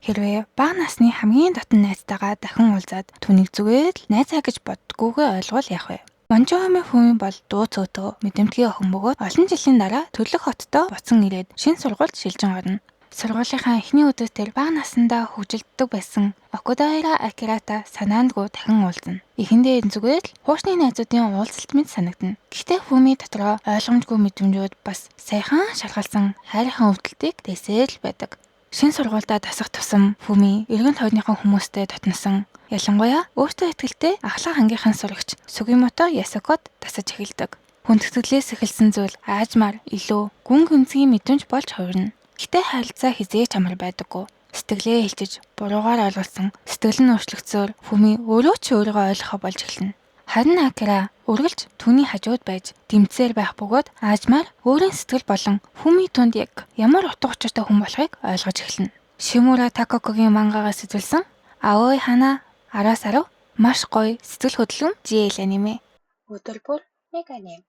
Хэрвээ бага насны хамгийн дотн найзтайгаа дахин уулзаад түүнийг зүгээр л найзаа гэж боддгүйгээ ойлгвол яах вэ? Монжоми Фүми бол дуу цөөтөө мэдрэмтгий охин бөгөөд олон жилийн дараа Төлөг хоттой буцан ирээд шинэ сургуульд шилжин орно. Сургуулийнхаа эхний өдөр тэр бага насандаа хөгжилддөг байсан Окудаира Акирата санаандгүй дахин уулзна. Эхэндээ зүгээр л хуучны найзуудын уулзалт мэт санагдана. Гэхдээ Фүми дотроо ойлгомжгүй мэдрэмжүүд бас саяхан шалгалсан хайрын өвдөлтийг дэсэл байдаг. Шинэ сургуультай тасах тусам Фүми эргэн тойрныхон хүмүүстэй дотносон. Ялангуяа өөртөө ихтэй ахлах ангийнхан сурагч Сугимото Ясукод тасаж эхэлдэг. Хүндэтгэлээс эхэлсэн зүйл аажмаар илүү гүн гүнзгий мэдрэмж болж хувирна. Гэтэ харилцаа хизээч амар байдаггүй. Сэтгэлээ хэлж буруугаар ойлгуулсан сэтгэл нь өөрчлөгцөөр Фүми өөрөө ч өөрийгөө ойлгохоо болж эхэлнэ. Харин Акира үргэлж түүний хажууд байж дэмцээр байх бөгөөд аажмаар өөрийн сэтгэл болон Фүми тунд яг ямар утга учиртай хүн болохыг ойлгож эхэлнэ. Шимура Такокогийн мангагаас үзүүлсэн Аой Хана Араас арав маш гоё сэтгэл хөдлөм JL аниме. Өдөр бүр нэг аним.